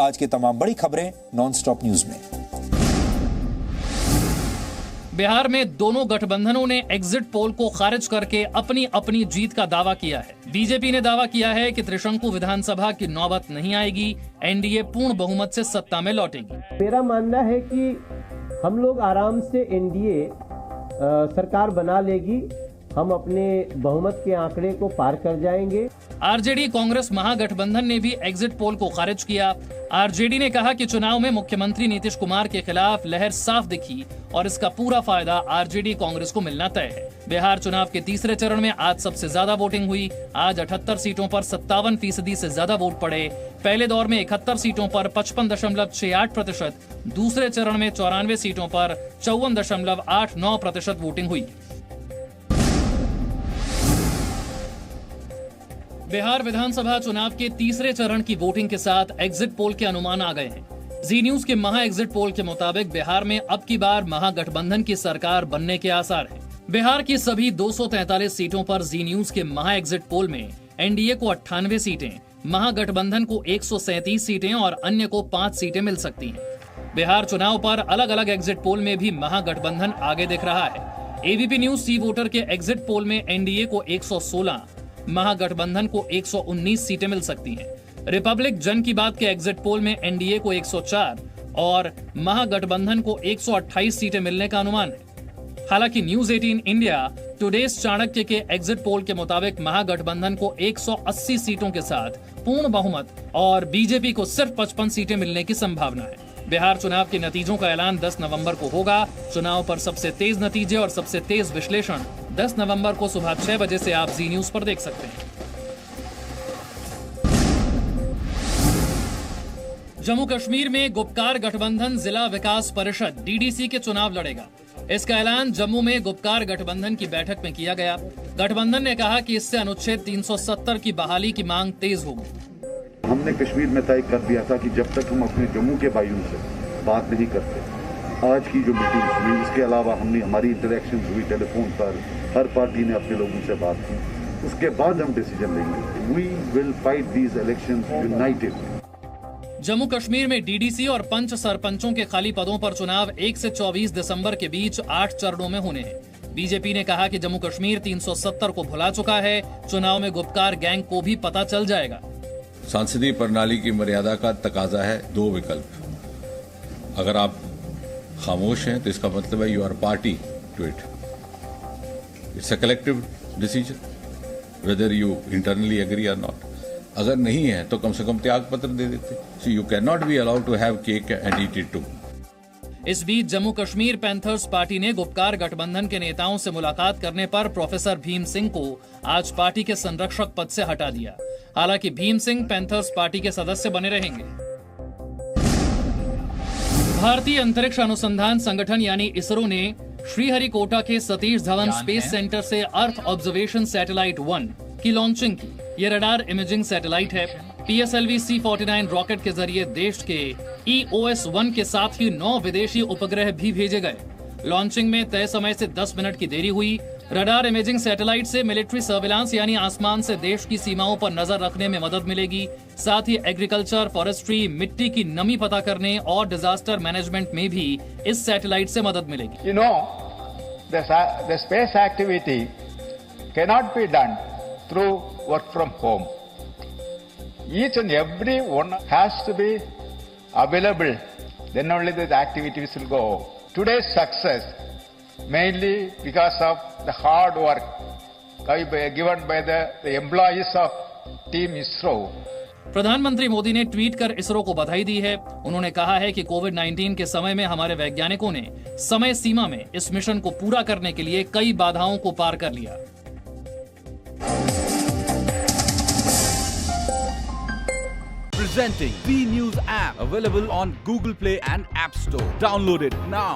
आज की तमाम बड़ी खबरें नॉनस्टॉप न्यूज में। बिहार में दोनों गठबंधनों ने एग्जिट पोल को खारिज करके अपनी अपनी जीत का दावा किया है। बीजेपी ने दावा किया है कि त्रिशंकु विधानसभा की नौबत नहीं आएगी, एनडीए पूर्ण बहुमत से सत्ता में लौटेगी। मेरा मानना है कि हम लोग आराम से एनडीए सरकार बना लेगी, हम अपने बहुमत के आंकड़े को पार कर जाएंगे। आरजेडी कांग्रेस महागठबंधन ने भी एग्जिट पोल को खारिज किया। आरजेडी ने कहा कि चुनाव में मुख्यमंत्री नीतीश कुमार के खिलाफ लहर साफ दिखी और इसका पूरा फायदा आरजेडी कांग्रेस को मिलना तय है। बिहार चुनाव के तीसरे चरण में आज सबसे ज्यादा वोटिंग हुई। आज 78 सीटों पर 57% से ज्यादा वोट पड़े। पहले दौर में 71 सीटों पर 55.68%, दूसरे चरण में 94 सीटों पर 54.89% वोटिंग हुई। बिहार विधानसभा चुनाव के तीसरे चरण की वोटिंग के साथ एग्जिट पोल के अनुमान आ गए हैं। जी न्यूज के महा एग्जिट पोल के मुताबिक बिहार में अब की बार महागठबंधन की सरकार बनने के आसार हैं। बिहार की सभी 243 सीटों पर जी न्यूज के महा एग्जिट पोल में एनडीए को 98 सीटें, महागठबंधन को 137 सीटें और अन्य को 5 सीटें मिल सकती हैं। बिहार चुनाव पर अलग अलग एग्जिट पोल में भी महागठबंधन आगे दिख रहा है। एबीपी न्यूज सी वोटर के एग्जिट पोल में एनडीए को 116, महागठबंधन को 119 सीटें मिल सकती हैं। रिपब्लिक जन की बात के एग्जिट पोल में एनडीए को 104 और महागठबंधन को 128 सीटें मिलने का अनुमान है। हालांकि न्यूज 18 इंडिया टुडेस चाणक्य के एग्जिट पोल के मुताबिक महागठबंधन को 180 सीटों के साथ पूर्ण बहुमत और बीजेपी को सिर्फ 55 सीटें मिलने की संभावना है। बिहार चुनाव के नतीजों का ऐलान 10 नवंबर को होगा। चुनाव पर सबसे तेज नतीजे और सबसे तेज विश्लेषण 10 नवंबर को सुबह 6 बजे से आप जी न्यूज पर देख सकते हैं। जम्मू कश्मीर में गुपकार गठबंधन जिला विकास परिषद डीडीसी के चुनाव लड़ेगा। इसका ऐलान जम्मू में गुपकार गठबंधन की बैठक में किया गया। गठबंधन ने कहा कि इससे अनुच्छेद 370 की बहाली की मांग तेज होगी। हमने कश्मीर में तय कर दिया था कि जब तक हम अपने जम्मू के भाइयों से बात नहीं करते, आज की जो मीटिंग हुई उसके अलावा हमारी इंटरेक्शन हुई टेलीफोन पर, हर पार्टी ने अपने लोगों से बात की, उसके बाद हम डिसीजन लेंगे। We will fight these elections united. Jammu Kashmir में डीडीसी और पंच सरपंचों के खाली पदों पर चुनाव 1 से 24 दिसंबर के बीच 8 चरणों में होने हैं। बीजेपी ने कहा कि जम्मू कश्मीर 370 को भुला चुका है। चुनाव में गुपकार गैंग को भी पता चल जाएगा। सांसदीय प्रणाली की मर्यादा का तकाजा है 2 विकल्प। अगर आप खामोश हैं तो इसका मतलब है you are party to it. It's a collective decision whether you internally agree or not. अगर नहीं है तो कम से कम त्याग पत्र दे देते। So you can not be allowed to have cake and eat it too. इस बीच जम्मू कश्मीर पैंथर्स पार्टी ने गुपकार गठबंधन के नेताओं से मुलाकात करने पर प्रोफेसर भीम सिंह को आज पार्टी के संरक्षक पद से हटा दिया। हालांकि भीम सिंह पैंथर्स पार्टी के सदस्य बने रहेंगे। भारतीय अंतरिक्ष अनुसंधान संगठन यानी इसरो ने श्रीहरिकोटा के सतीश धवन स्पेस सेंटर से अर्थ ऑब्जर्वेशन सैटेलाइट 1 की लॉन्चिंग की। ये रडार इमेजिंग सैटेलाइट है। PSLV C-49 रॉकेट के जरिए देश के EOS-1 के साथ ही 9 विदेशी उपग्रह भी भेजे गए। लॉन्चिंग में तय समय से 10 मिनट की देरी हुई। रडार इमेजिंग सैटेलाइट से मिलिट्री सर्विलांस यानी आसमान से देश की सीमाओं पर नजर रखने में मदद मिलेगी। साथ ही एग्रीकल्चर, फॉरेस्ट्री, मिट्टी की नमी पता करने और डिजास्टर मैनेजमेंट में भी इस सैटेलाइट से मदद मिलेगी। You know, the space activity cannot be done through work from home. Each and every one has to be available. Then only the activities will go. Today's success mainly because of the hard work given by the employees of Team ISRO. प्रधानमंत्री मोदी ने tweet कर इसरो को बधाई दी है। उन्होंने कहा है कि कोविड-19 के समय में हमारे वैज्ञानिकों ने समय सीमा में इस मिशन को पूरा करने के लिए कई बाधाओं को पार कर लिया। Presenting B News app available on Google Play and App Store. Download it now.